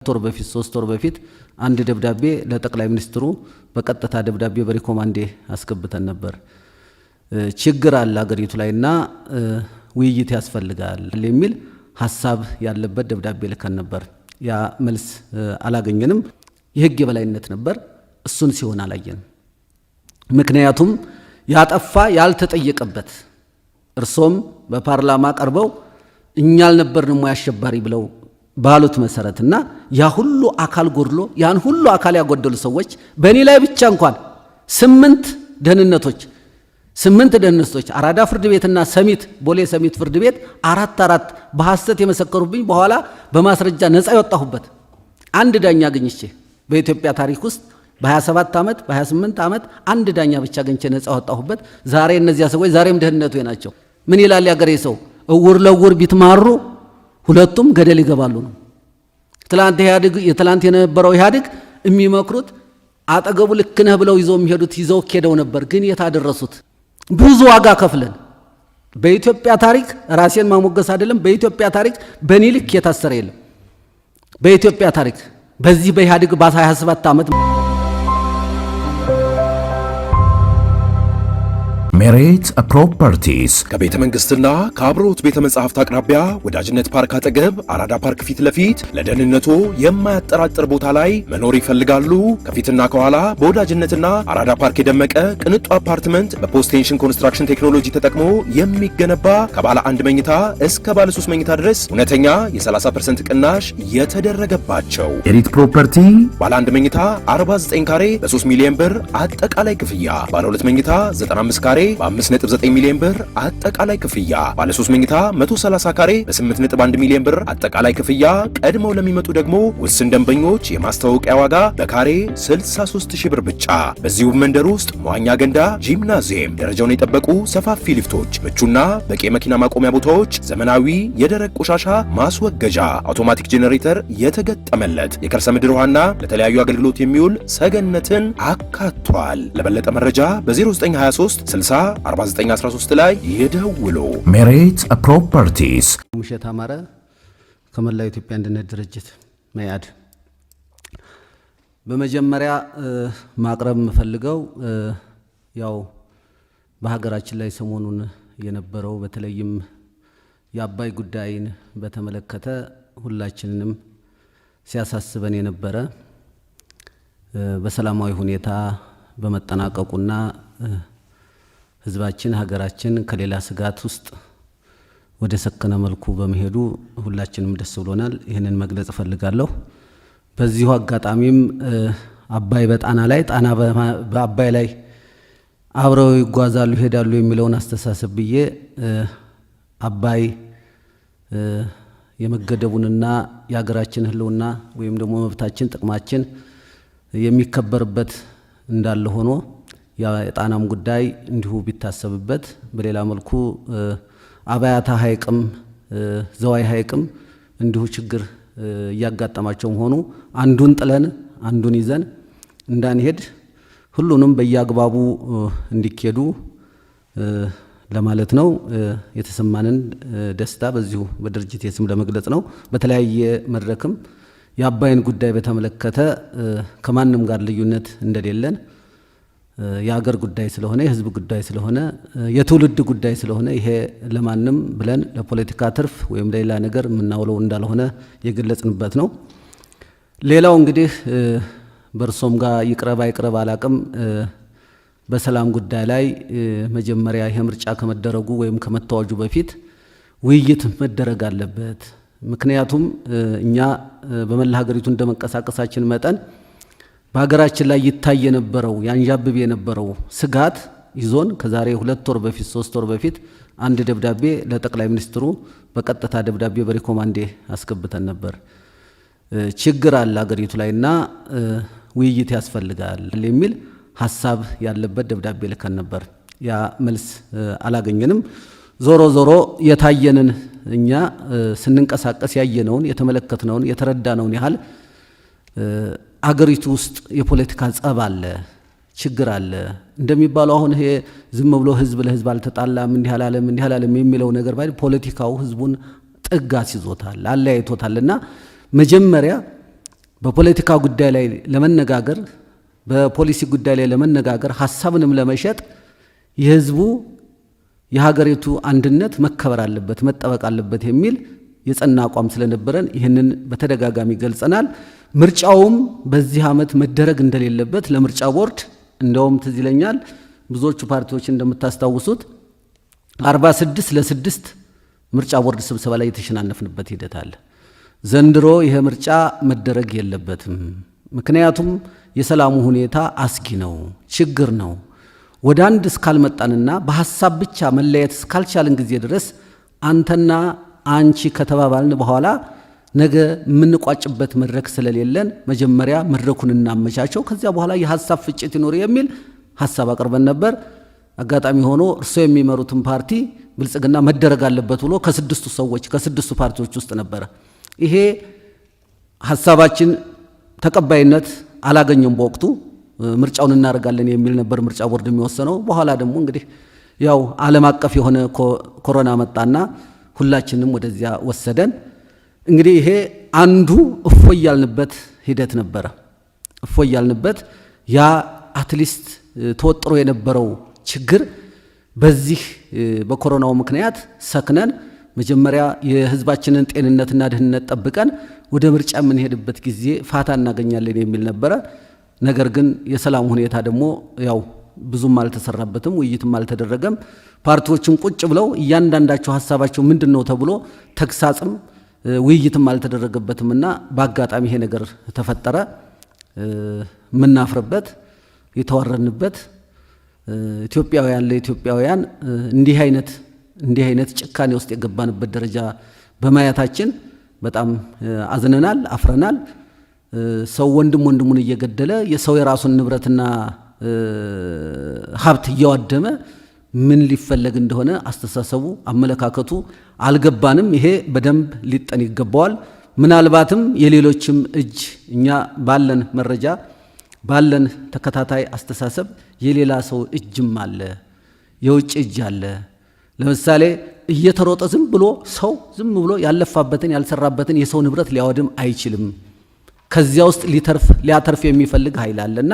ቶር በፊት 3 ወር በፊት አንድ ደብዳቤ ለጠቅላይ ሚኒስትሩ በቀጥታ ደብዳቤ በሪኮማንዴ አስገብተን ነበር። ችግር አለ አገሪቱ ላይና ውይይት ያስፈልጋል የሚል ሐሳብ ያለበት ደብዳቤ ልከን ነበር። ያ መልስ አላገኘንም። የህግ የበላይነት ነበር፣ እሱን ሲሆን አላየንም። ምክንያቱም ያጠፋ ያልተጠየቀበት እርሶም በፓርላማ ቀርበው እኛ አልነበርንም አሸባሪ ብለው ባሉት መሰረትና ያ ሁሉ አካል ጎድሎ ያን ሁሉ አካል ያጎደሉ ሰዎች በእኔ ላይ ብቻ እንኳን 8 ደህንነቶች አራዳ ፍርድ ቤትና ሰሚት ቦሌ ሰሚት ፍርድ ቤት አራት በሐሰት የመሰከሩብኝ በኋላ በማስረጃ ነፃ ያወጣሁበት አንድ ዳኛ አግኝቼ በኢትዮጵያ ታሪክ ውስጥ በ27 ዓመት በ28 ዓመት አንድ ዳኛ ብቻ አግኝቼ ነፃ ያወጣሁበት ዛሬ እነዚያ ሰዎች ዛሬም ደህንነቱ ናቸው። ምን ይላል ያገሬ ሰው? እውር ለውር ቢትማሩ ሁለቱም ገደል ይገባሉ ነው። ትላንት የነበረው ኢህአዴግ የሚመክሩት አጠገቡ ልክ ነህ ብለው ይዘው የሚሄዱት ይዘው ሄደው ነበር። ግን የታደረሱት ብዙ ዋጋ ከፍለን በኢትዮጵያ ታሪክ ራሴን ማሞገስ አይደለም፣ በኢትዮጵያ ታሪክ በኔ ልክ የታሰረ የለም። በኢትዮጵያ ታሪክ በዚህ በኢህአዴግ በ27 ዓመት ሜሪት ፕሮፐርቲስ ከቤተ መንግስትና ከአብሮት ቤተ መጻሕፍት አቅራቢያ ወዳጅነት ፓርክ አጠገብ አራዳ ፓርክ ፊት ለፊት ለደህንነቱ የማያጠራጥር ቦታ ላይ መኖር ይፈልጋሉ? ከፊትና ከኋላ በወዳጅነትና አራዳ ፓርክ የደመቀ ቅንጡ አፓርትመንት በፖስቴንሽን ኮንስትራክሽን ቴክኖሎጂ ተጠቅሞ የሚገነባ ከባለ 1 መኝታ እስከ ባለ 3 መኝታ ድረስ እውነተኛ የ30% ቅናሽ የተደረገባቸው ሜሪት ፕሮፐርቲ ባለ 1 መኝታ 49 ካሬ በ3 ሚሊዮን ብር አጠቃላይ ክፍያ፣ ባለ 2 መኝታ 95 ካሬ በ5.9 ሚሊዮን ብር አጠቃላይ ክፍያ፣ ባለ 3 መኝታ 130 ካሬ በ8.1 ሚሊዮን ብር አጠቃላይ ክፍያ። ቀድመው ለሚመጡ ደግሞ ውስን ደንበኞች የማስተዋወቂያ ዋጋ በካሬ 63000 ብር ብቻ። በዚሁ መንደር ውስጥ መዋኛ ገንዳ፣ ጂምናዚየም፣ ደረጃውን የጠበቁ ሰፋፊ ሊፍቶች፣ ምቹና በቂ መኪና ማቆሚያ ቦታዎች፣ ዘመናዊ የደረቅ ቆሻሻ ማስወገጃ፣ አውቶማቲክ ጄኔሬተር የተገጠመለት የከርሰ ምድር ውሃና ለተለያዩ አገልግሎት የሚውል ሰገነትን አካቷል። ለበለጠ መረጃ በ0923 60 4913 ላይ ይደውሉ። ሜሪት ፕሮፐርቲስ። ሙሸት አማረ ከመላው ኢትዮጵያ አንድነት ድርጅት መያድ። በመጀመሪያ ማቅረብ የምፈልገው ያው በሀገራችን ላይ ሰሞኑን የነበረው በተለይም የአባይ ጉዳይን በተመለከተ ሁላችንንም ሲያሳስበን የነበረ በሰላማዊ ሁኔታ በመጠናቀቁና ህዝባችን ሀገራችን ከሌላ ስጋት ውስጥ ወደ ሰከነ መልኩ በመሄዱ ሁላችንም ደስ ብሎናል። ይህንን መግለጽ እፈልጋለሁ። በዚሁ አጋጣሚም አባይ በጣና ላይ ጣና በአባይ ላይ አብረው ይጓዛሉ ይሄዳሉ የሚለውን አስተሳሰብ ብዬ አባይ የመገደቡንና የሀገራችን ህልውና ወይም ደግሞ መብታችን ጥቅማችን የሚከበርበት እንዳለ ሆኖ የጣናም ጉዳይ እንዲሁ ቢታሰብበት፣ በሌላ መልኩ አባያታ ሐይቅም ዘዋይ ሐይቅም እንዲሁ ችግር እያጋጠማቸው መሆኑ አንዱን ጥለን አንዱን ይዘን እንዳንሄድ ሁሉንም በየአግባቡ እንዲኬዱ ለማለት ነው። የተሰማንን ደስታ በዚሁ በድርጅት የስም ለመግለጽ ነው። በተለያየ መድረክም የአባይን ጉዳይ በተመለከተ ከማንም ጋር ልዩነት እንደሌለን የሀገር ጉዳይ ስለሆነ የህዝብ ጉዳይ ስለሆነ የትውልድ ጉዳይ ስለሆነ ይሄ ለማንም ብለን ለፖለቲካ ትርፍ ወይም ለሌላ ነገር የምናውለው እንዳልሆነ የገለጽንበት ነው። ሌላው እንግዲህ በርሶም ጋር ይቅረብ አይቅረብ አላቅም፣ በሰላም ጉዳይ ላይ መጀመሪያ ይሄ ምርጫ ከመደረጉ ወይም ከመታወጁ በፊት ውይይት መደረግ አለበት። ምክንያቱም እኛ በመላ ሀገሪቱ እንደመንቀሳቀሳችን መጠን በሀገራችን ላይ ይታይ የነበረው ያንዣብብ የነበረው ስጋት ይዞን ከዛሬ 2 ወር በፊት 3 ወር በፊት አንድ ደብዳቤ ለጠቅላይ ሚኒስትሩ በቀጥታ ደብዳቤ በሪኮማንዴ አስገብተን ነበር። ችግር አለ አገሪቱ ላይና ውይይት ያስፈልጋል የሚል ሐሳብ ያለበት ደብዳቤ ልከን ነበር። ያ መልስ አላገኘንም። ዞሮ የታየንን እኛ ስንንቀሳቀስ ያየነውን የተመለከትነውን የተረዳነውን ያህል አገሪቱ ውስጥ የፖለቲካ ጸብ አለ፣ ችግር አለ። እንደሚባለው አሁን ይሄ ዝም ብሎ ህዝብ ለህዝብ አልተጣላም እንዲህ አላለም የሚለው ነገር ባይ ፖለቲካው ህዝቡን ጥግ አስይዞታል፣ አለያይቶታልና መጀመሪያ በፖለቲካ ጉዳይ ላይ ለመነጋገር በፖሊሲ ጉዳይ ላይ ለመነጋገር ሐሳብንም ለመሸጥ የህዝቡ የሀገሪቱ አንድነት መከበር አለበት መጠበቅ አለበት የሚል የጸና አቋም ስለነበረን ይህንን በተደጋጋሚ ገልጸናል። ምርጫውም በዚህ ዓመት መደረግ እንደሌለበት ለምርጫ ቦርድ እንደውም ትዝ ይለኛል ብዙዎቹ ፓርቲዎች እንደምታስታውሱት 46 ለ6 ምርጫ ቦርድ ስብሰባ ላይ የተሸናነፍንበት ሂደት አለ። ዘንድሮ ይሄ ምርጫ መደረግ የለበትም፣ ምክንያቱም የሰላሙ ሁኔታ አስጊ ነው፣ ችግር ነው። ወደ አንድ እስካልመጣንና በሐሳብ ብቻ መለየት እስካልቻልን ጊዜ ድረስ አንተና አንቺ ከተባባልን በኋላ ነገ የምንቋጭበት መድረክ ስለሌለን መጀመሪያ መድረኩን እናመቻቸው፣ ከዚያ በኋላ የሐሳብ ፍጭት ይኖር የሚል ሐሳብ አቅርበን ነበር። አጋጣሚ ሆኖ እርሶ የሚመሩትን ፓርቲ ብልጽግና መደረግ አለበት ብሎ ከስድስቱ ፓርቲዎች ውስጥ ነበረ። ይሄ ሐሳባችን ተቀባይነት አላገኘም። በወቅቱ ምርጫውን እናደርጋለን የሚል ነበር ምርጫ ቦርድ የሚወሰነው። በኋላ ደግሞ እንግዲህ ያው ዓለም አቀፍ የሆነ ኮሮና መጣና ሁላችንም ወደዚያ ወሰደን። እንግዲህ ይሄ አንዱ እፎይ ያልንበት ሂደት ነበረ። እፎይ ያልንበት ያ አትሊስት ተወጥሮ የነበረው ችግር በዚህ በኮሮናው ምክንያት ሰክነን መጀመሪያ የህዝባችንን ጤንነትና ደህንነት ጠብቀን ወደ ምርጫ የምንሄድበት ጊዜ ፋታ እናገኛለን የሚል ነበረ። ነገር ግን የሰላም ሁኔታ ደግሞ ያው ብዙም አልተሰራበትም፣ ውይይትም አልተደረገም። ፓርቲዎችን ቁጭ ብለው እያንዳንዳቸው ሐሳባቸው ምንድነው ተብሎ ተግሳጽም ውይይትም አልተደረገበትምና በአጋጣሚ ይሄ ነገር ተፈጠረ። ምናፍርበት የተዋረንበት ኢትዮጵያውያን ለኢትዮጵያውያን እንዲህ አይነት ጭካኔ ውስጥ የገባንበት ደረጃ በማየታችን በጣም አዝነናል፣ አፍረናል። ሰው ወንድሙን እየገደለ የሰው የራሱን ንብረትና ሀብት እያወደመ ምን ሊፈለግ እንደሆነ አስተሳሰቡ አመለካከቱ አልገባንም። ይሄ በደንብ ሊጠን ይገባዋል። ምናልባትም የሌሎችም እጅ እኛ ባለን መረጃ ባለን ተከታታይ አስተሳሰብ የሌላ ሰው እጅም አለ፣ የውጭ እጅ አለ። ለምሳሌ እየተሮጠ ዝም ብሎ ያለፋበትን ያልሰራበትን የሰው ንብረት ሊያወድም አይችልም። ከዚያ ውስጥ ሊያተርፍ የሚፈልግ ኃይል አለና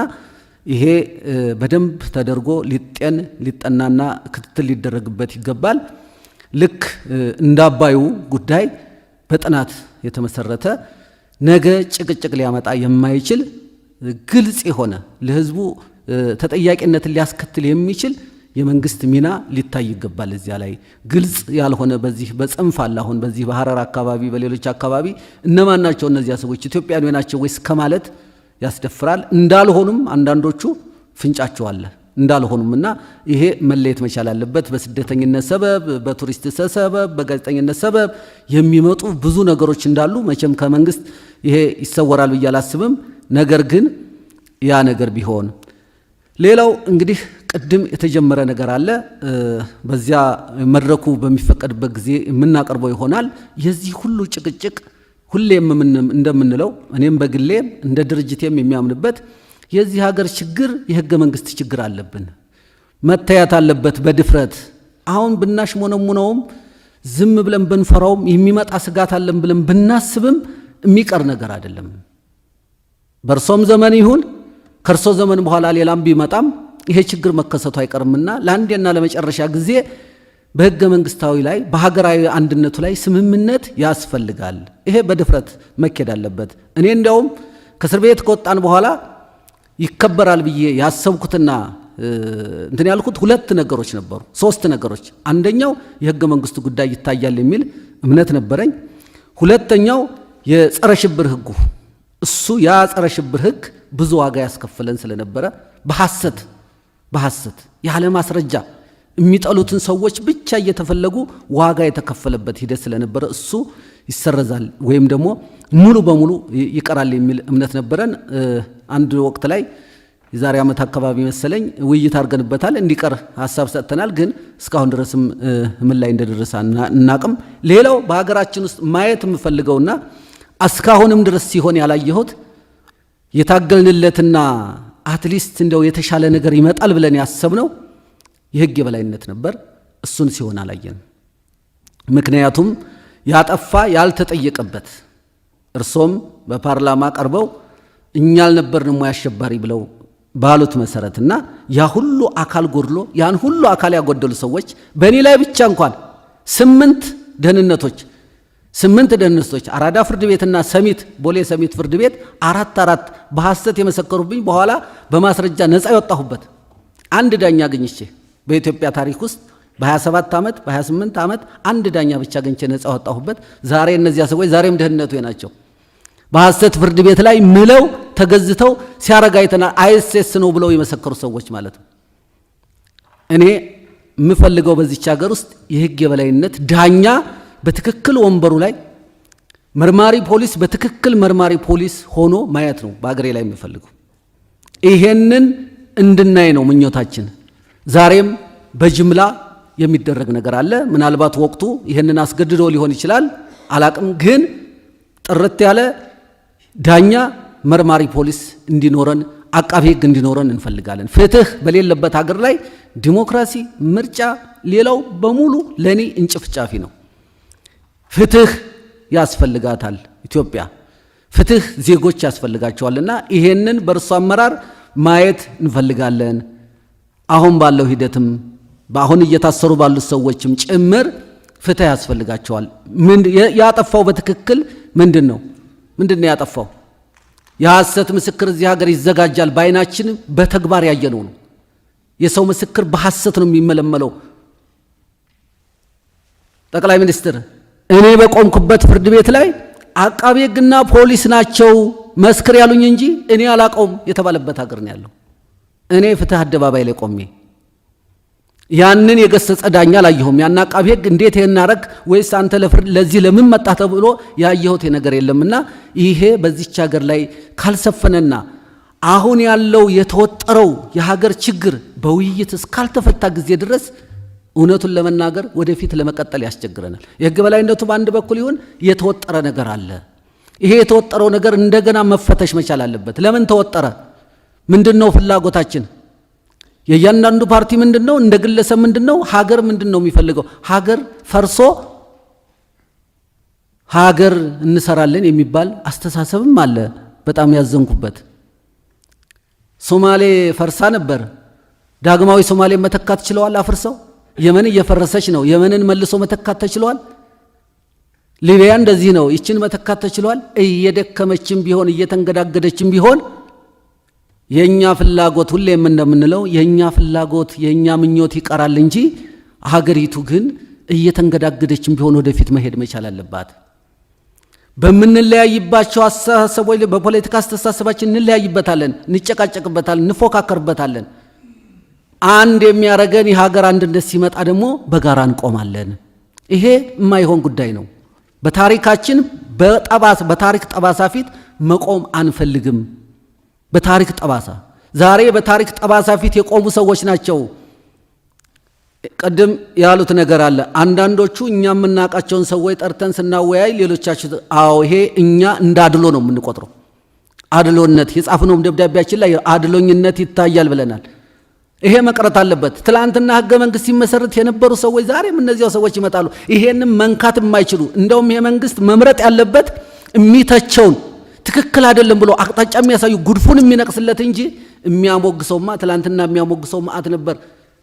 ይሄ በደንብ ተደርጎ ሊጠናና ክትትል ሊደረግበት ይገባል። ልክ እንደ አባዩ ጉዳይ በጥናት የተመሰረተ ነገ ጭቅጭቅ ሊያመጣ የማይችል ግልጽ የሆነ ለህዝቡ ተጠያቂነትን ሊያስከትል የሚችል የመንግስት ሚና ሊታይ ይገባል። እዚያ ላይ ግልጽ ያልሆነ በዚህ በጽንፍ አለ። አሁን በዚህ በሐረር አካባቢ በሌሎች አካባቢ እነማን ናቸው እነዚያ ሰዎች ኢትዮጵያውያን ናቸው ወይስ ከማለት ያስደፍራል። እንዳልሆኑም አንዳንዶቹ ፍንጫቸው አለ እንዳልሆኑምና ይሄ መለየት መቻል አለበት። በስደተኝነት ሰበብ፣ በቱሪስት ሰበብ፣ በጋዜጠኝነት ሰበብ የሚመጡ ብዙ ነገሮች እንዳሉ መቼም ከመንግስት ይሄ ይሰወራል ብዬ አላስብም። ነገር ግን ያ ነገር ቢሆን ሌላው እንግዲህ ቅድም የተጀመረ ነገር አለ። በዚያ መድረኩ በሚፈቀድበት ጊዜ የምናቀርበው ይሆናል። የዚህ ሁሉ ጭቅጭቅ ሁሌም እንደምንለው እኔም በግሌም እንደ ድርጅቴም የሚያምንበት የዚህ ሀገር ችግር የህገ መንግስት ችግር አለብን፣ መታየት አለበት በድፍረት። አሁን ብናሽሞነሙነውም ዝም ብለን ብንፈራውም የሚመጣ ስጋት አለን ብለን ብናስብም የሚቀር ነገር አይደለም። በእርሶም ዘመን ይሁን ከእርሶ ዘመን በኋላ ሌላም ቢመጣም ይሄ ችግር መከሰቱ አይቀርምና ለአንዴና ለመጨረሻ ጊዜ በህገ መንግስታዊ ላይ በሀገራዊ አንድነቱ ላይ ስምምነት ያስፈልጋል። ይሄ በድፍረት መኬድ አለበት። እኔ እንዲያውም ከእስር ቤት ከወጣን በኋላ ይከበራል ብዬ ያሰብኩትና እንትን ያልኩት ሁለት ነገሮች ነበሩ፣ ሶስት ነገሮች። አንደኛው የህገ መንግስቱ ጉዳይ ይታያል የሚል እምነት ነበረኝ። ሁለተኛው የጸረ ሽብር ህጉ ያ ጸረ ሽብር ህግ ብዙ ዋጋ ያስከፈለን ስለነበረ በሐሰት ያለ ማስረጃ የሚጠሉትን ሰዎች ብቻ እየተፈለጉ ዋጋ የተከፈለበት ሂደት ስለነበረ እሱ ይሰረዛል ወይም ደግሞ ሙሉ በሙሉ ይቀራል የሚል እምነት ነበረን። አንድ ወቅት ላይ የዛሬ ዓመት አካባቢ መሰለኝ ውይይት አድርገንበታል፣ እንዲቀር ሐሳብ ሰጥተናል። ግን እስካሁን ድረስም ምን ላይ እንደደረሰ እናቅም። ሌላው በሀገራችን ውስጥ ማየት የምፈልገውና እስካሁንም ድረስ ሲሆን ያላየሁት የታገልንለትና አትሊስት እንደው የተሻለ ነገር ይመጣል ብለን ያሰብነው የህግ የበላይነት ነበር። እሱን ሲሆን አላየንም። ምክንያቱም ያጠፋ ያልተጠየቀበት እርሶም በፓርላማ ቀርበው እኛ አልነበርንም ወይ አሸባሪ ብለው ባሉት መሰረትና ያ ሁሉ አካል ጎድሎ ያን ሁሉ አካል ያጎደሉ ሰዎች በእኔ ላይ ብቻ እንኳን 8 ደህንነቶች አራዳ ፍርድ ቤትና ሰሚት ቦሌ ሰሚት ፍርድ ቤት 4 በሐሰት የመሰከሩብኝ በኋላ በማስረጃ ነፃ የወጣሁበት አንድ ዳኛ አግኝቼ በኢትዮጵያ ታሪክ ውስጥ በ27 ዓመት በ28 ዓመት አንድ ዳኛ ብቻ አግኝቼ ነፃ ወጣሁበት። ዛሬ እነዚያ ሰዎች ዛሬም ደህንነቱ ናቸው። በሐሰት ፍርድ ቤት ላይ ምለው ተገዝተው ሲያረጋይተናል አይኤስኤስ ነው ብለው የመሰከሩ ሰዎች ማለት ነው። እኔ የምፈልገው በዚች ሀገር ውስጥ የህግ የበላይነት፣ ዳኛ በትክክል ወንበሩ ላይ፣ መርማሪ ፖሊስ በትክክል መርማሪ ፖሊስ ሆኖ ማየት ነው በአገሬ ላይ የምፈልገው። ይሄንን እንድናይ ነው ምኞታችን። ዛሬም በጅምላ የሚደረግ ነገር አለ። ምናልባት ወቅቱ ይሄንን አስገድዶ ሊሆን ይችላል አላቅም። ግን ጥርት ያለ ዳኛ መርማሪ ፖሊስ እንዲኖረን፣ አቃቤ ህግ እንዲኖረን እንፈልጋለን። ፍትህ በሌለበት ሀገር ላይ ዲሞክራሲ፣ ምርጫ፣ ሌላው በሙሉ ለኔ እንጭፍጫፊ ነው። ፍትህ ያስፈልጋታል ኢትዮጵያ። ፍትህ ዜጎች ያስፈልጋቸዋልና ይሄንን በእርሱ አመራር ማየት እንፈልጋለን። አሁን ባለው ሂደትም በአሁን እየታሰሩ ባሉት ሰዎችም ጭምር ፍትህ ያስፈልጋቸዋል። ያጠፋው በትክክል ምንድነው ያጠፋው? የሐሰት ምስክር እዚህ ሀገር ይዘጋጃል። በአይናችን በተግባር ያየነው ነው። የሰው ምስክር በሐሰት ነው የሚመለመለው። ጠቅላይ ሚኒስትር እኔ በቆምኩበት ፍርድ ቤት ላይ አቃቤ ህግና ፖሊስ ናቸው መስክር ያሉኝ እንጂ እኔ አላቀውም የተባለበት ሀገር ነው ያለው። እኔ ፍትህ አደባባይ ላይ ቆሜ ያንን የገሰጸ ዳኛ አላየሁም። ያን አቃቤ ህግ እንዴት ይናረክ ወይስ አንተ ለዚህ ለምን መጣ ተብሎ ያየሁት ነገር የለምና ይሄ በዚች ሀገር ላይ ካልሰፈነና አሁን ያለው የተወጠረው የሀገር ችግር በውይይት እስካልተፈታ ጊዜ ድረስ እውነቱን ለመናገር ወደፊት ለመቀጠል ያስቸግረናል። የህግ በላይነቱ በአንድ በኩል ይሁን የተወጠረ ነገር አለ። ይሄ የተወጠረው ነገር እንደገና መፈተሽ መቻል አለበት። ለምን ተወጠረ? ምንድነው ፍላጎታችን? የእያንዳንዱ ፓርቲ ምንድነው? እንደ ግለሰብ ምንድነው? ሀገር ምንድነው የሚፈልገው? ሀገር ፈርሶ ሀገር እንሰራለን የሚባል አስተሳሰብም አለ። በጣም ያዘንኩበት ሶማሌ ፈርሳ ነበር። ዳግማዊ ሶማሌ መተካት ችለዋል አፍርሰው? የመን እየፈረሰች ነው። የመንን መልሶ መተካት ተችሏል? ሊቢያ እንደዚህ ነው። ይችን መተካት ተችሏል? እየደከመችም ቢሆን እየተንገዳገደችም ቢሆን የኛ ፍላጎት ሁሌም እንደምንለው የኛ ፍላጎት የኛ ምኞት ይቀራል እንጂ ሀገሪቱ ግን እየተንገዳገደችም ቢሆን ወደፊት መሄድ መቻል አለባት። በምንለያይባቸው አስተሳሰቦች በፖለቲካ አስተሳሰባችን እንለያይበታለን፣ እንጨቃጨቅበታለን፣ እንፎካከርበታለን። አንድ የሚያረገን የሀገር አንድነት ሲመጣ ደግሞ በጋራ እንቆማለን። ይሄ የማይሆን ጉዳይ ነው። በታሪካችን በታሪክ ጠባሳ ፊት መቆም አንፈልግም። በታሪክ ጠባሳ ዛሬ በታሪክ ጠባሳ ፊት የቆሙ ሰዎች ናቸው። ቀደም ያሉት ነገር አለ። አንዳንዶቹ እኛ የምናውቃቸውን ሰዎች ጠርተን ስናወያይ ሌሎቻችን ይሄ እኛ እንዳድሎ ነው የምንቆጥረው። አድሎነት የጻፍነው ደብዳቤያችን ላይ አድሎኝነት ይታያል ብለናል። ይሄ መቅረት አለበት። ትላንትና ህገ መንግስት ሲመሰረት የነበሩ ሰዎች ዛሬም እነዚያው ሰዎች ይመጣሉ። ይሄንም መንካት የማይችሉ እንደውም ይሄ መንግስት መምረጥ ያለበት የሚተቸውን ትክክል አይደለም ብሎ አቅጣጫ የሚያሳዩ ጉድፉን የሚነቅስለት እንጂ የሚያሞግሰውማ ትላንትና የሚያሞግሰው ማአት ነበር።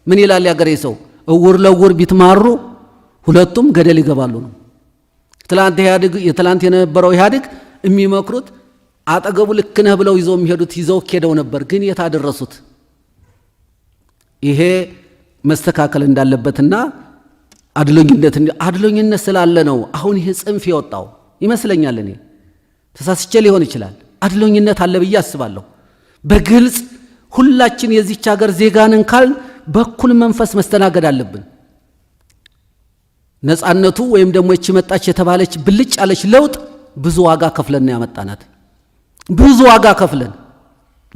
ምን ይላል ያገሬ ሰው? እውር ለውር ቢትማሩ ሁለቱም ገደል ይገባሉ ነው። ትላንት የነበረው ኢህአዴግ የሚመክሩት አጠገቡ ልክ ነህ ብለው ይዘው የሚሄዱት ይዘው ሄደው ነበር። ግን የታደረሱት ይሄ መስተካከል እንዳለበትና አድሎኝነት ስላለ ነው አሁን ይሄ ጽንፍ የወጣው ይመስለኛል። እኔ ተሳስቼ ሊሆን ይችላል። አድሎኝነት አለ ብዬ አስባለሁ። በግልጽ ሁላችን የዚች ሀገር ዜጋንን ካል በኩል መንፈስ መስተናገድ አለብን። ነፃነቱ ወይም ደግሞ እቺ መጣች የተባለች ብልጭ ያለች ለውጥ ብዙ ዋጋ ከፍለን ያመጣናት። ብዙ ዋጋ ከፍለን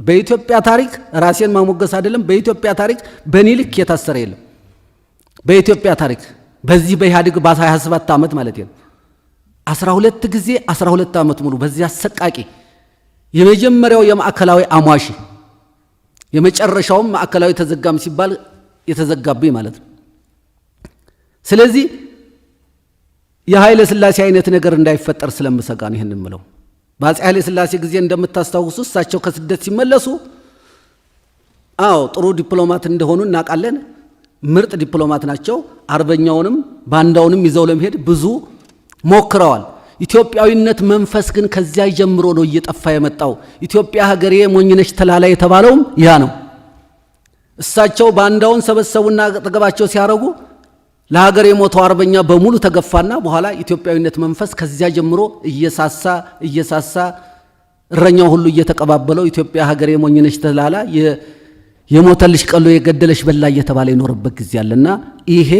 በኢትዮጵያ ታሪክ ራሴን ማሞገስ አይደለም። በኢትዮጵያ ታሪክ በኔ ልክ የታሰረ የለም። በኢትዮጵያ ታሪክ በዚህ በኢህአዴግ በ27 ዓመት ማለት ነው 12 ጊዜ 12 ዓመት ሙሉ በዚህ አሰቃቂ የመጀመሪያው የማዕከላዊ አሟሽ የመጨረሻው ማዕከላዊ ተዘጋም ሲባል የተዘጋብኝ ማለት ነው። ስለዚህ የኃይለ ሥላሴ አይነት ነገር እንዳይፈጠር ስለምሰጋ ነው ይሄን የምለው። በአፄ ኃይለ ሥላሴ ጊዜ እንደምታስታውሱ እሳቸው ከስደት ሲመለሱ ጥሩ ዲፕሎማት እንደሆኑ እናውቃለን። ምርጥ ዲፕሎማት ናቸው። አርበኛውንም ባንዳውንም ይዘው ለመሄድ ብዙ ሞክረዋል። ኢትዮጵያዊነት መንፈስ ግን ከዚያ ጀምሮ ነው እየጠፋ የመጣው። ኢትዮጵያ ሀገሬ ሞኝነሽ ተላላ የተባለውም ያ ነው። እሳቸው ባንዳውን ሰበሰቡና አጠገባቸው ሲያረጉ ለሀገር የሞተው አርበኛ በሙሉ ተገፋና በኋላ ኢትዮጵያዊነት መንፈስ ከዚያ ጀምሮ እየሳሳ እረኛው ሁሉ እየተቀባበለው ኢትዮጵያ ሀገሬ ሞኝነሽ ተላላ የሞተልሽ ቀሎ የገደለሽ በላ እየተባለ የኖረበት ጊዜ አለና ይሄ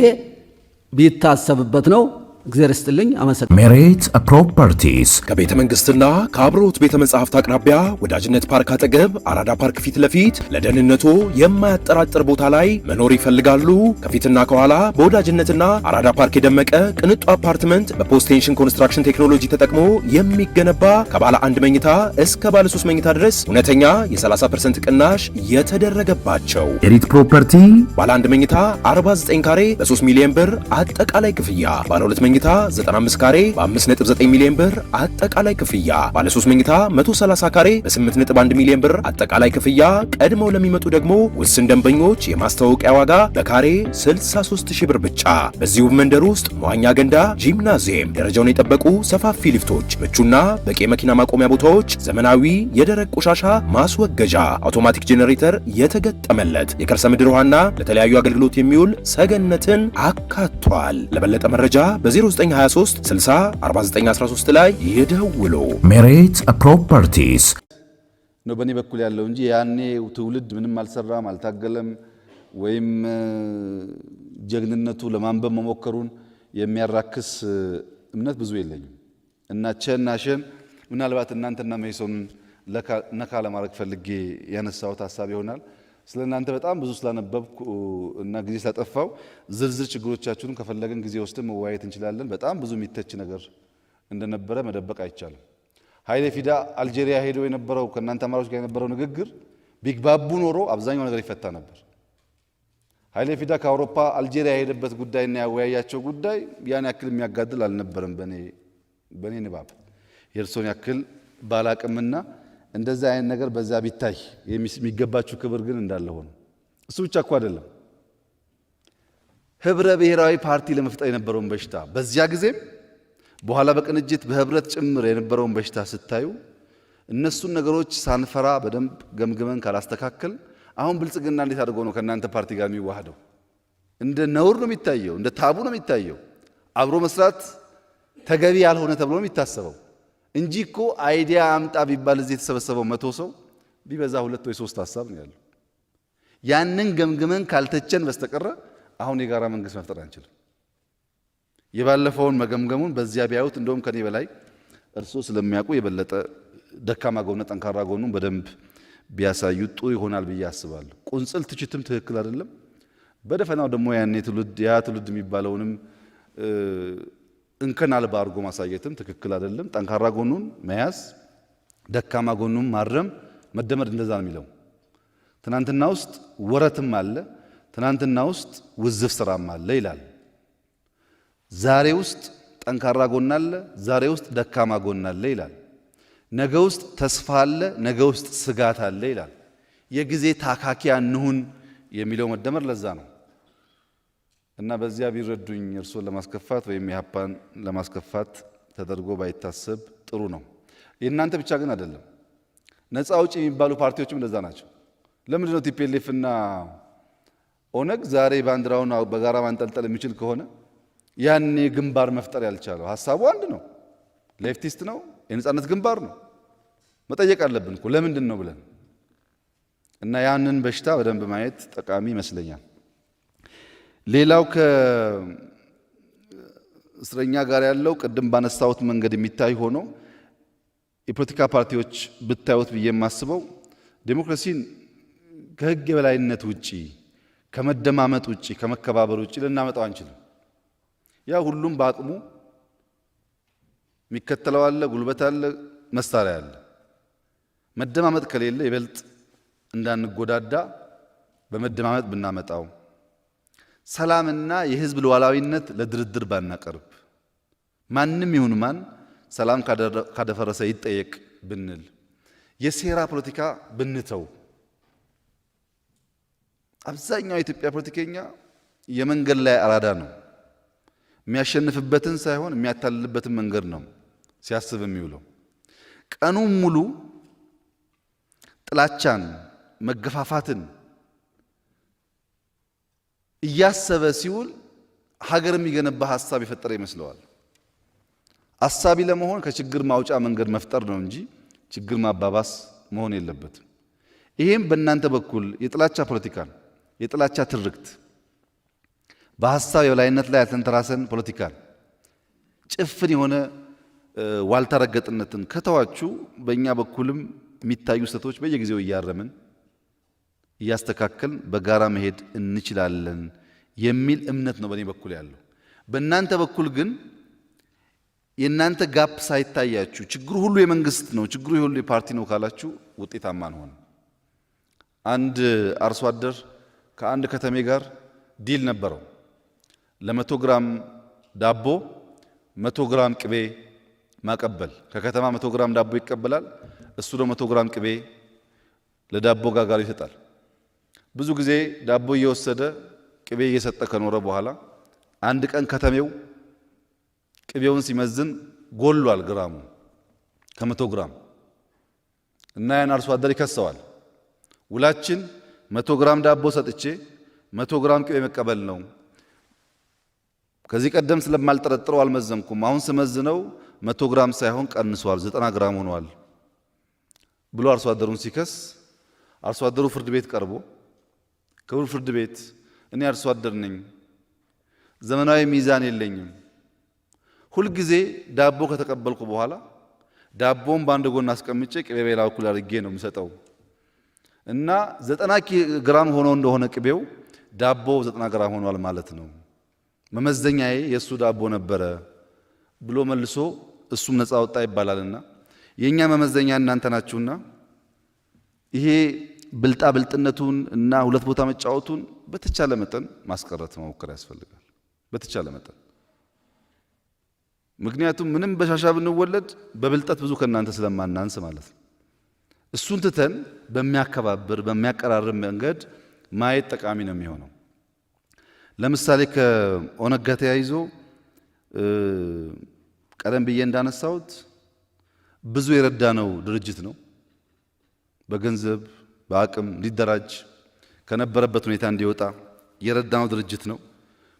ቢታሰብበት ነው። እግዚአብሔር ይስጥልኝ። አመሰግናለሁ። ሜሪት ፕሮፐርቲስ ከቤተ መንግስትና ከአብሮት ቤተ መጻሕፍት አቅራቢያ ወዳጅነት ፓርክ አጠገብ አራዳ ፓርክ ፊት ለፊት ለደህንነቱ የማያጠራጥር ቦታ ላይ መኖር ይፈልጋሉ? ከፊትና ከኋላ በወዳጅነትና አራዳ ፓርክ የደመቀ ቅንጡ አፓርትመንት በፖስት ቴንሽን ኮንስትራክሽን ቴክኖሎጂ ተጠቅሞ የሚገነባ ከባለ 1 መኝታ እስከ ባለ 3 መኝታ ድረስ እውነተኛ የ30% ቅናሽ የተደረገባቸው ሜሪት ፕሮፐርቲ ባለ 1 መኝታ 49 ካሬ በ3 ሚሊዮን ብር አጠቃላይ ክፍያ፣ ባለ 2 መኝታ 95 ካሬ በ5.9 ሚሊዮን ብር አጠቃላይ ክፍያ፣ ባለ 3 መኝታ 130 ካሬ በ8.1 ሚሊዮን ብር አጠቃላይ ክፍያ። ቀድመው ለሚመጡ ደግሞ ውስን ደንበኞች የማስተዋወቂያ ዋጋ በካሬ 63000 ብር ብቻ። በዚሁ መንደር ውስጥ መዋኛ ገንዳ፣ ጂምናዚየም፣ ደረጃውን የጠበቁ ሰፋፊ ሊፍቶች፣ ምቹና በቂ መኪና ማቆሚያ ቦታዎች፣ ዘመናዊ የደረቅ ቆሻሻ ማስወገጃ፣ አውቶማቲክ ጄኔሬተር የተገጠመለት የከርሰ ምድር ውሃና ለተለያዩ አገልግሎት የሚውል ሰገነትን አካቷል። ለበለጠ መረጃ በ0923 60 4913 ላይ ይደውሉ። ሜሪት ፕሮፐርቲስ ነው በእኔ በኩል ያለው እንጂ ያኔ ትውልድ ምንም አልሰራም አልታገለም ወይም ጀግንነቱ ለማንበብ መሞከሩን የሚያራክስ እምነት ብዙ የለኝም እና ቸናሸን ምናልባት እናንተና መይሶንን ነካ ለማድረግ ፈልጌ ያነሳሁት ሐሳብ ይሆናል። ስለ እናንተ በጣም ብዙ ስላነበብኩ እና ጊዜ ስለጠፋው ዝርዝር ችግሮቻችሁን ከፈለገን ጊዜ ወስደን መወያየት እንችላለን። በጣም ብዙ የሚተች ነገር እንደነበረ መደበቅ አይቻልም። ኃይሌ ፊዳ አልጄሪያ ሄዶ የነበረው ከእናንተ ተማሪዎች ጋር የነበረው ንግግር ቢግባቡ ኖሮ አብዛኛው ነገር ይፈታ ነበር። ኃይሌ ፊዳ ከአውሮፓ አልጄሪያ የሄደበት ጉዳይና ያወያያቸው ጉዳይ ያን ያክል የሚያጋድል አልነበረም። በኔ ንባብ የእርሶን ያክል ባላቅምና እንደዛ አይነት ነገር በዛ ቢታይ የሚገባችሁ ክብር ግን እንዳለ ሆኖ እሱ ብቻ እኮ አይደለም። ህብረ ብሔራዊ ፓርቲ ለመፍጠር የነበረውን በሽታ በዚያ ጊዜም በኋላ በቅንጅት በህብረት ጭምር የነበረውን በሽታ ስታዩ እነሱን ነገሮች ሳንፈራ በደንብ ገምግመን ካላስተካከል አሁን ብልጽግና እንዴት አድርጎ ነው ከእናንተ ፓርቲ ጋር የሚዋሃደው? እንደ ነውር ነው የሚታየው፣ እንደ ታቡ ነው የሚታየው። አብሮ መስራት ተገቢ ያልሆነ ተብሎ ነው የሚታሰበው እንጂ እኮ አይዲያ አምጣ ቢባል እዚህ የተሰበሰበው 100 ሰው ቢበዛ 2 ወይ 3 ሐሳብ ነው ያለው። ያንን ገምግመን ካልተቸን በስተቀር አሁን የጋራ መንግስት መፍጠር አንችልም። የባለፈውን መገምገሙን በዚያ ቢያዩት እንደውም ከኔ በላይ እርሶ ስለሚያውቁ የበለጠ ደካማ ጎኑ ጠንካራ ጎኑን በደንብ ቢያሳዩት ጥሩ ይሆናል ብዬ አስባለሁ። ቁንጽል ትችትም ትክክል አይደለም። በደፈናው ደግሞ ያኔ ትውልድ የሚባለውንም እንከን አልባ አድርጎ ማሳየትም ትክክል አይደለም። ጠንካራ ጎኑን መያዝ፣ ደካማ ጎኑን ማረም፣ መደመር እንደዛ ነው የሚለው። ትናንትና ውስጥ ወረትም አለ፣ ትናንትና ውስጥ ውዝፍ ስራም አለ ይላል። ዛሬ ውስጥ ጠንካራ ጎን አለ፣ ዛሬ ውስጥ ደካማ ጎን አለ ይላል። ነገ ውስጥ ተስፋ አለ፣ ነገ ውስጥ ስጋት አለ ይላል። የጊዜ ታካኪ አንሁን የሚለው መደመር ለዛ ነው እና በዚያ ቢረዱኝ እርሶን ለማስከፋት ወይም የሀፓን ለማስከፋት ተደርጎ ባይታሰብ ጥሩ ነው። የእናንተ ብቻ ግን አይደለም። ነፃ አውጪ የሚባሉ ፓርቲዎችም እንደዛ ናቸው። ለምንድን ነው ቲፒኤልኤፍ እና ኦነግ ዛሬ ባንዲራውን በጋራ ማንጠልጠል የሚችል ከሆነ ያኔ ግንባር መፍጠር ያልቻለው? ሐሳቡ አንድ ነው፣ ሌፍቲስት ነው፣ የነፃነት ግንባር ነው። መጠየቅ አለብን እኮ ለምንድን ነው ብለን እና ያንን በሽታ በደንብ ማየት ጠቃሚ ይመስለኛል። ሌላው ከእስረኛ ጋር ያለው ቅድም ባነሳሁት መንገድ የሚታይ ሆኖ የፖለቲካ ፓርቲዎች ብታዩት ብዬ የማስበው ዴሞክራሲን ከህግ የበላይነት ውጪ፣ ከመደማመጥ ውጪ፣ ከመከባበር ውጪ ልናመጣው አንችልም። ያ ሁሉም በአቅሙ የሚከተለው አለ፣ ጉልበት አለ፣ መሳሪያ አለ። መደማመጥ ከሌለ ይበልጥ እንዳንጎዳዳ በመደማመጥ ብናመጣው፣ ሰላምና የህዝብ ሉዓላዊነት ለድርድር ባናቀርብ፣ ማንም ይሁን ማን ሰላም ካደፈረሰ ይጠየቅ ብንል የሴራ ፖለቲካ ብንተው አብዛኛው የኢትዮጵያ ፖለቲከኛ የመንገድ ላይ አራዳ ነው። የሚያሸንፍበትን ሳይሆን የሚያታልልበትን መንገድ ነው ሲያስብ የሚውለው። ቀኑን ሙሉ ጥላቻን፣ መገፋፋትን እያሰበ ሲውል ሀገር የሚገነባ ሐሳብ የፈጠረ ይመስለዋል። አሳቢ ለመሆን ከችግር ማውጫ መንገድ መፍጠር ነው እንጂ ችግር ማባባስ መሆን የለበትም። ይሄም በእናንተ በኩል የጥላቻ ፖለቲካን፣ የጥላቻ ትርክት፣ በሐሳብ የበላይነት ላይ ያልተንተራሰን ፖለቲካን፣ ጭፍን የሆነ ዋልታ ረገጥነትን ከተዋችሁ በእኛ በኩልም የሚታዩ ስህተቶች በየጊዜው እያረምን እያስተካከልን በጋራ መሄድ እንችላለን የሚል እምነት ነው በእኔ በኩል ያለው። በእናንተ በኩል ግን የእናንተ ጋፕ ሳይታያችሁ ችግሩ ሁሉ የመንግስት ነው፣ ችግሩ ሁሉ የፓርቲ ነው ካላችሁ ውጤታማ አንሆን። አንድ አርሶ አደር ከአንድ ከተሜ ጋር ዲል ነበረው። ለ100 ግራም ዳቦ 100 ግራም ቅቤ ማቀበል። ከከተማ 100 ግራም ዳቦ ይቀበላል፣ እሱ ደግሞ 100 ግራም ቅቤ ለዳቦ ጋጋሪ ይሰጣል። ብዙ ጊዜ ዳቦ እየወሰደ ቅቤ እየሰጠ ከኖረ በኋላ አንድ ቀን ከተሜው ቅቤውን ሲመዝን ጎሏል ግራሙ ከ100 ግራም እና ያን አርሶ አደር ይከሰዋል። ውላችን 100 ግራም ዳቦ ሰጥቼ 100 ግራም ቅቤ መቀበል ነው። ከዚህ ቀደም ስለማልጠረጥረው አልመዘንኩም። አሁን ስመዝነው 100 ግራም ሳይሆን ቀንሷል፣ 90 ግራም ሆኗል ብሎ አርሶ አደሩን ሲከስ አርሶ አደሩ ፍርድ ቤት ቀርቦ ክቡር ፍርድ ቤት እኔ አርሶ አደር ነኝ፣ ዘመናዊ ሚዛን የለኝም፣ ሁልጊዜ ዳቦ ከተቀበልኩ በኋላ ዳቦን በአንድ ጎን አስቀምጬ ቅቤ በሌላ በኩል አድርጌ ነው የምሰጠው እና 90 ግራም ሆኖ እንደሆነ ቅቤው ዳቦው 90 ግራም ሆኗል ማለት ነው፣ መመዘኛዬ የእሱ ዳቦ ነበረ ብሎ መልሶ እሱም ነፃ ወጣ ይባላልና የእኛ መመዘኛ እናንተ ናችሁና ይሄ ብልጣ ብልጥነቱን እና ሁለት ቦታ መጫወቱን በተቻለ መጠን ማስቀረት መሞከር ያስፈልጋል። በተቻለ መጠን ምክንያቱም ምንም በሻሻ ብንወለድ በብልጠት ብዙ ከእናንተ ስለማናንስ ማለት ነው። እሱን ትተን በሚያከባብር በሚያቀራርብ መንገድ ማየት ጠቃሚ ነው የሚሆነው። ለምሳሌ ከኦነግ ጋር ተያይዞ ቀደም ብዬ እንዳነሳሁት ብዙ የረዳነው ድርጅት ነው። በገንዘብ በአቅም ሊደራጅ ከነበረበት ሁኔታ እንዲወጣ የረዳነው ድርጅት ነው።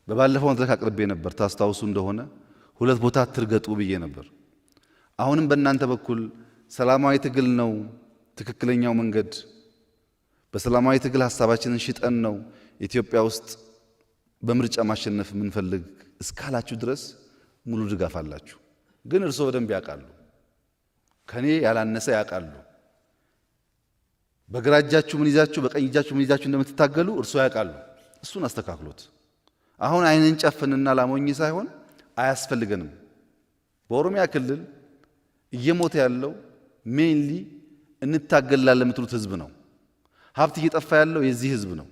በባለፈው መድረክ አቅርቤ ነበር፣ ታስታውሱ እንደሆነ 2 ቦታ ትርገጡ ብዬ ነበር። አሁንም በእናንተ በኩል ሰላማዊ ትግል ነው ትክክለኛው መንገድ፣ በሰላማዊ ትግል ሐሳባችንን ሽጠን ነው ኢትዮጵያ ውስጥ በምርጫ ማሸነፍ የምንፈልግ እስካላችሁ ድረስ ሙሉ ድጋፍ አላችሁ። ግን እርስዎ በደንብ ያውቃሉ፣ ከኔ ያላነሰ ያውቃሉ። በግራ እጃችሁ ምን ይዛችሁ በቀኝ እጃችሁ ምን ይዛችሁ እንደምትታገሉ እርስዎ ያውቃሉ። እሱን አስተካክሎት። አሁን አይንን ጨፍንና ላሞኝ ሳይሆን አያስፈልገንም። በኦሮሚያ ክልል እየሞተ ያለው ሜንሊ እንታገላለን የምትሉት ህዝብ ነው። ሀብት እየጠፋ ያለው የዚህ ህዝብ ነው።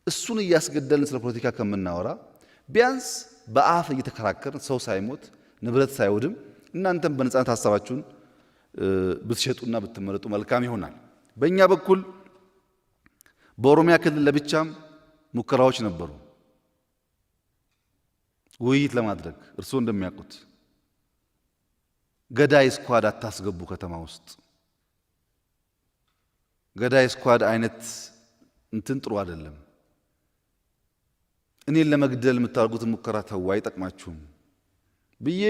እሱን እያስገደልን ስለ ፖለቲካ ከምናወራ ቢያንስ በአፍ እየተከራከርን ሰው ሳይሞት ንብረት ሳይወድም እናንተም በነጻነት ሐሳባችሁን ብትሸጡና ብትመረጡ መልካም ይሆናል። በእኛ በኩል በኦሮሚያ ክልል ለብቻም ሙከራዎች ነበሩ ውይይት ለማድረግ። እርስዎ እንደሚያውቁት ገዳይ ስኳድ አታስገቡ ከተማ ውስጥ። ገዳይ ስኳድ አይነት እንትን ጥሩ አይደለም። እኔን ለመግደል የምታደርጉት ሙከራ ተው፣ አይጠቅማችሁም ብዬ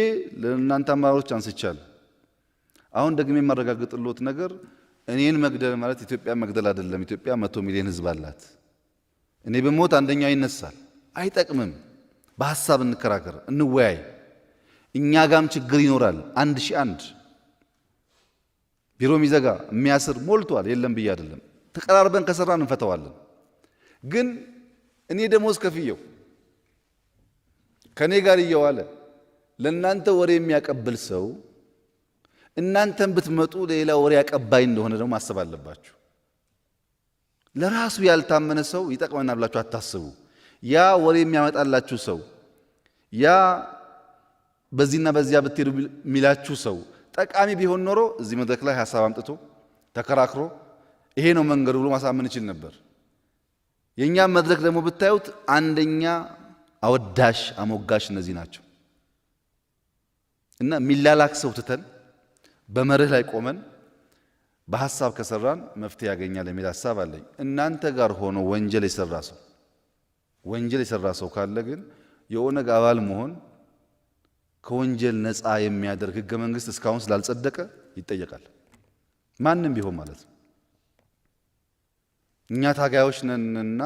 ለእናንተ አመራሮች አንስቻለሁ። አሁን ደግሜ የማረጋግጥልዎት ነገር እኔን መግደል ማለት ኢትዮጵያ መግደል አይደለም። ኢትዮጵያ 100 ሚሊዮን ህዝብ አላት። እኔ በሞት አንደኛው ይነሳል፣ አይጠቅምም። በሐሳብ እንከራከር፣ እንወያይ። እኛ ጋም ችግር ይኖራል። 1001 ቢሮ ሚዘጋ የሚያስር ሞልቷል። የለም ብዬ አይደለም። ተቀራርበን ከሰራን እንፈተዋለን። ግን እኔ ደሞዝ ከፍየው ከኔ ጋር እየዋለ ለእናንተ ወሬ የሚያቀብል ሰው እናንተን ብትመጡ ሌላ ወሬ አቀባይ እንደሆነ ደግሞ ማሰብ አለባችሁ። ለራሱ ያልታመነ ሰው ይጠቅመናል ብላችሁ አታስቡ። ያ ወሬ የሚያመጣላችሁ ሰው፣ ያ በዚህና በዚያ ብትሄዱ የሚላችሁ ሰው ጠቃሚ ቢሆን ኖሮ እዚህ መድረክ ላይ ሐሳብ አምጥቶ ተከራክሮ ይሄ ነው መንገዱ ብሎ ማሳመን ይችል ነበር። የኛም መድረክ ደግሞ ብታዩት አንደኛ አወዳሽ አሞጋሽ እነዚህ ናቸው እና ሚላላክ ሰው ትተን በመርህ ላይ ቆመን በሐሳብ ከሰራን መፍትሄ ያገኛል የሚል ሐሳብ አለኝ። እናንተ ጋር ሆኖ ወንጀል የሰራ ሰው ካለ ግን የኦነግ አባል መሆን ከወንጀል ነፃ የሚያደርግ ህገ መንግስት እስካሁን ስላልጸደቀ ይጠየቃል። ማንም ቢሆን ማለት ነው። እኛ ታጋዮች ነንና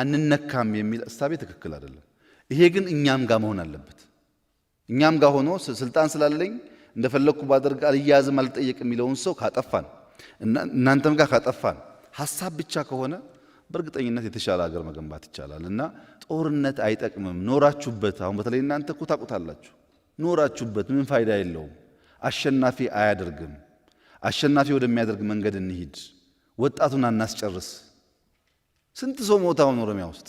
አንነካም የሚል እሳቤ ትክክል አይደለም። ይሄ ግን እኛም ጋር መሆን አለበት። እኛም ጋር ሆኖ ስልጣን ስላለኝ እንደፈለኩ ባደርግ አልያዝም አልጠየቅ የሚለውን ሰው ካጠፋን እና እናንተም ጋር ካጠፋን ሐሳብ ብቻ ከሆነ በእርግጠኝነት የተሻለ ሀገር መገንባት ይቻላል እና ጦርነት አይጠቅምም። ኖራችሁበት፣ አሁን በተለይ እናንተ እኮ ታውቁታላችሁ። ኖራችሁበት ምን ፋይዳ የለውም። አሸናፊ አያደርግም። አሸናፊ ወደሚያደርግ መንገድ እንሂድ። ወጣቱን አናስጨርስ። ስንት ሰው ሞተ አሁን ኦሮሚያ ውስጥ።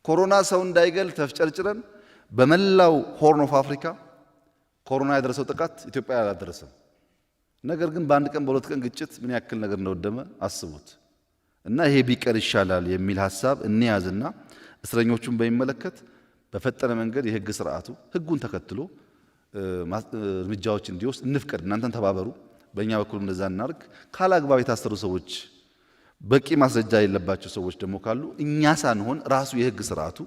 ኮሮና ሰው እንዳይገል ተፍጨርጭረን በመላው ሆርን ኦፍ አፍሪካ ኮሮና ያደረሰው ጥቃት ኢትዮጵያ አላደረሰም። ነገር ግን በአንድ ቀን በሁለት ቀን ግጭት ምን ያክል ነገር እንደወደመ አስቡት። እና ይሄ ቢቀር ይሻላል የሚል ሐሳብ እንያዝና እስረኞቹን በሚመለከት በፈጠነ መንገድ የህግ ስርዓቱ ህጉን ተከትሎ እርምጃዎች እንዲወስድ እንፍቀድ። እናንተን ተባበሩ፣ በእኛ በኩል እንደዛ እናርግ። ካላግባብ የታሰሩ ሰዎች፣ በቂ ማስረጃ የሌለባቸው ሰዎች ደግሞ ካሉ እኛ ሳንሆን ራሱ የህግ ስርዓቱ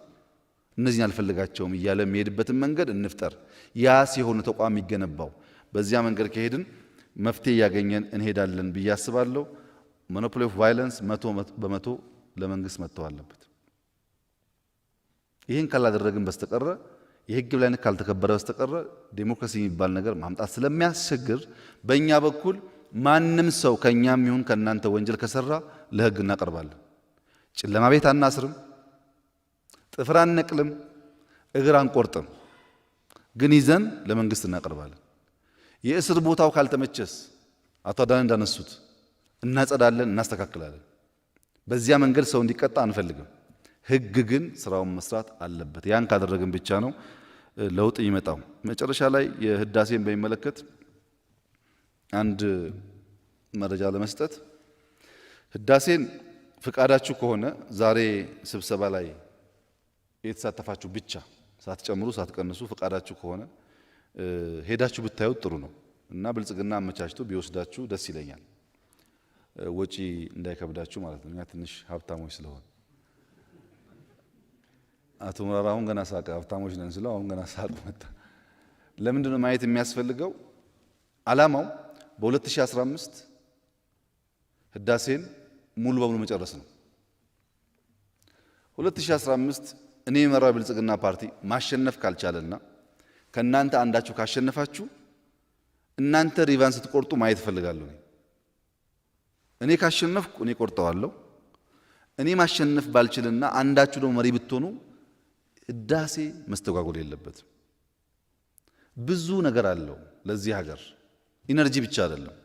እነዚህን አልፈልጋቸውም እያለ የሚሄድበትን መንገድ እንፍጠር። ያ ሲሆን ተቋም የሚገነባው። በዚያ መንገድ ከሄድን መፍትሄ እያገኘን እንሄዳለን ብዬ አስባለሁ። ሞኖፖሊ ኦፍ ቫይለንስ 100% ለመንግስት መተው አለበት። ይህን ካላደረግን በስተቀረ የህግ የበላይነት ካልተከበረ በስተቀረ ዴሞክራሲ የሚባል ነገር ማምጣት ስለሚያስቸግር በእኛ በኩል ማንም ሰው ከእኛም ይሁን ከእናንተ ወንጀል ከሰራ ለህግ እናቀርባለን። ጨለማ ቤት አናስርም፣ ጥፍር አንነቅልም፣ እግር አንቆርጥም፣ ግን ይዘን ለመንግስት እናቀርባለን። የእስር ቦታው ካልተመቸስ አቶ አዳነ እንዳነሱት እናጸዳለን፣ እናስተካክላለን። በዚያ መንገድ ሰው እንዲቀጣ አንፈልግም። ህግ ግን ስራውን መስራት አለበት። ያን ካደረግን ብቻ ነው ለውጥ የሚመጣው። መጨረሻ ላይ የህዳሴን በሚመለከት አንድ መረጃ ለመስጠት፣ ህዳሴን ፍቃዳችሁ ከሆነ ዛሬ ስብሰባ ላይ የተሳተፋችሁ ብቻ ሳትጨምሩ ሳትቀንሱ ፍቃዳችሁ ከሆነ ሄዳችሁ ብታዩት ጥሩ ነው እና ብልጽግና አመቻችቶ ቢወስዳችሁ ደስ ይለኛል። ወጪ እንዳይከብዳችሁ ማለት ነው። እኛ ትንሽ ሀብታሞች ስለሆን አቶ ሙራራ አሁን ገና ሳቀ። ሀብታሞች ነን ስለው አሁን ገና ሳቅ መጣ። ለምንድን ነው ማየት የሚያስፈልገው? ዓላማው በ2015 ህዳሴን ሙሉ በሙሉ መጨረስ ነው። 2015 እኔ የመራው ብልጽግና ፓርቲ ማሸነፍ ካልቻለና ከእናንተ አንዳችሁ ካሸነፋችሁ እናንተ ሪቫን ስትቆርጡ ማየት እፈልጋለሁ። እኔ ካሸነፍኩ እኔ ቆርጠዋለሁ። እኔ ማሸነፍ ባልችልና አንዳችሁ ደግሞ መሪ ብትሆኑ ህዳሴ መስተጓጎል የለበትም። ብዙ ነገር አለው ለዚህ ሀገር፣ ኢነርጂ ብቻ አይደለም።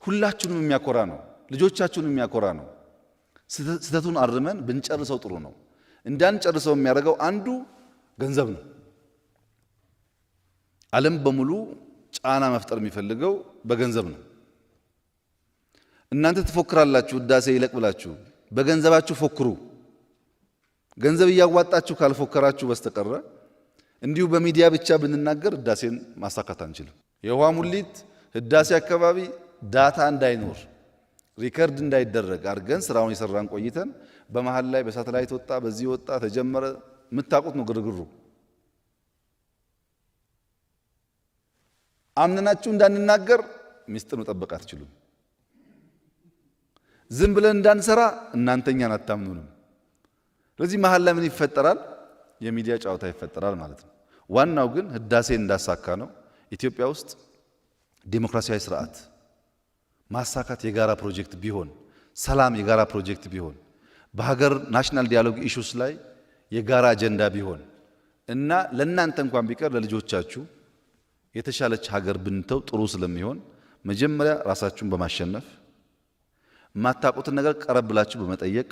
ሁላችሁንም የሚያኮራ ነው፣ ልጆቻችሁንም የሚያኮራ ነው። ስህተቱን አርመን ብንጨርሰው ጥሩ ነው። እንዳንጨርሰው የሚያደርገው አንዱ ገንዘብ ነው። ዓለም በሙሉ ጫና መፍጠር የሚፈልገው በገንዘብ ነው። እናንተ ትፎክራላችሁ፣ ህዳሴ ይለቅ ብላችሁ በገንዘባችሁ ፎክሩ። ገንዘብ እያዋጣችሁ ካልፎከራችሁ በስተቀረ እንዲሁ በሚዲያ ብቻ ብንናገር ህዳሴን ማሳካት አንችልም። የውሃ ሙሊት ህዳሴ አካባቢ ዳታ እንዳይኖር ሪከርድ እንዳይደረግ አድርገን ስራውን የሰራን ቆይተን በመሃል ላይ በሳተላይት ወጣ፣ በዚህ ወጣ፣ ተጀመረ። የምታውቁት ነው ግርግሩ። አምነናችሁ እንዳንናገር ሚስጥር መጠበቅ አትችሉም። ዝም ብለን እንዳንሰራ እናንተኛን አታምኑንም። ስለዚህ መሃል ላይ ምን ይፈጠራል? የሚዲያ ጨዋታ ይፈጠራል ማለት ነው። ዋናው ግን ህዳሴን እንዳሳካ ነው። ኢትዮጵያ ውስጥ ዲሞክራሲያዊ ስርዓት ማሳካት የጋራ ፕሮጀክት ቢሆን፣ ሰላም የጋራ ፕሮጀክት ቢሆን፣ በሀገር ናሽናል ዲያሎግ ኢሹስ ላይ የጋራ አጀንዳ ቢሆን እና ለእናንተ እንኳን ቢቀር ለልጆቻችሁ የተሻለች ሀገር ብንተው ጥሩ ስለሚሆን መጀመሪያ ራሳችሁን በማሸነፍ የማታውቁትን ነገር ቀረብ ብላችሁ በመጠየቅ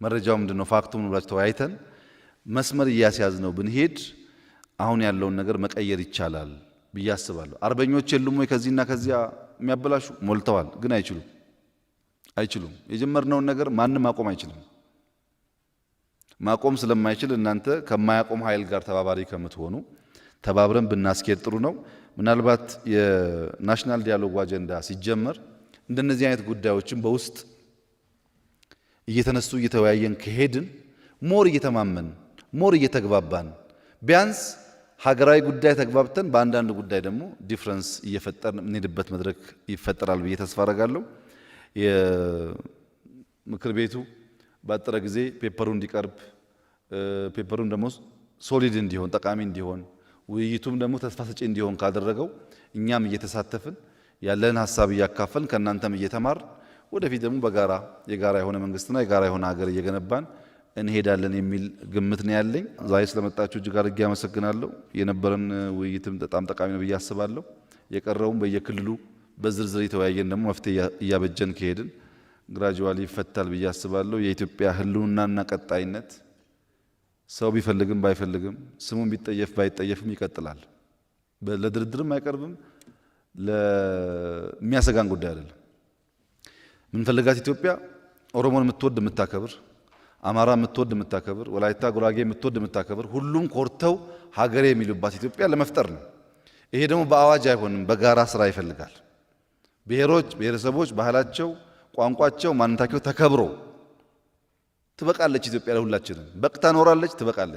መረጃው ምንድነው ፋክቱ ምን ብላችሁ ተወያይተን መስመር እያስያዝ ነው ብንሄድ አሁን ያለውን ነገር መቀየር ይቻላል ብዬ አስባለሁ። አርበኞች የሉም ወይ ከዚህና ከዚያ የሚያበላሹ? ሞልተዋል፣ ግን አይችሉም። የጀመርነውን ነገር ማንም ማቆም አይችልም። ማቆም ስለማይችል እናንተ ከማያቆም ኃይል ጋር ተባባሪ ከምትሆኑ ተባብረን ብናስኬድ ጥሩ ነው። ምናልባት የናሽናል ዲያሎግ አጀንዳ ሲጀመር እንደነዚህ አይነት ጉዳዮችን በውስጥ እየተነሱ እየተወያየን ከሄድን ሞር እየተማመን ሞር እየተግባባን ቢያንስ ሀገራዊ ጉዳይ ተግባብተን በአንዳንድ ጉዳይ ደግሞ ዲፍረንስ እየፈጠርን የምንሄድበት መድረክ ይፈጠራል ብዬ ተስፋ አደርጋለሁ። የምክር ቤቱ ባጠረ ጊዜ ፔፐሩ እንዲቀርብ ፔፐሩም ደግሞ ሶሊድ እንዲሆን ጠቃሚ እንዲሆን ውይይቱም ደግሞ ተስፋ ሰጪ እንዲሆን ካደረገው እኛም እየተሳተፍን ያለን ሀሳብ እያካፈልን ከእናንተም እየተማር ወደፊት ደግሞ በጋራ የጋራ የሆነ መንግስትና የጋራ የሆነ ሀገር እየገነባን እንሄዳለን የሚል ግምት ነው ያለኝ። ዛሬ ስለመጣችሁ እጅግ አድርጌ አመሰግናለሁ። የነበረን ውይይትም በጣም ጠቃሚ ነው ብዬ አስባለሁ። የቀረውም በየክልሉ በዝርዝር የተወያየን ደግሞ መፍትሄ እያበጀን ከሄድን ግራጁዋሊ ይፈታል ብዬ አስባለሁ። የኢትዮጵያ ህልውናና ቀጣይነት ሰው ቢፈልግም ባይፈልግም ስሙን ቢጠየፍ ባይጠየፍም ይቀጥላል። ለድርድርም አይቀርብም። ለሚያሰጋን ጉዳይ አይደለም። ምንፈልጋት ኢትዮጵያ ኦሮሞን የምትወድ የምታከብር፣ አማራ የምትወድ የምታከብር፣ ወላይታ ጉራጌ የምትወድ የምታከብር፣ ሁሉም ኮርተው ሀገሬ የሚሉባት ኢትዮጵያ ለመፍጠር ነው። ይሄ ደግሞ በአዋጅ አይሆንም፣ በጋራ ስራ ይፈልጋል። ብሔሮች፣ ብሔረሰቦች ባህላቸው፣ ቋንቋቸው፣ ማንነታቸው ተከብሮ ትበቃለች ኢትዮጵያ ለሁላችንም። በቅታ ኖራለች፣ ትበቃለች።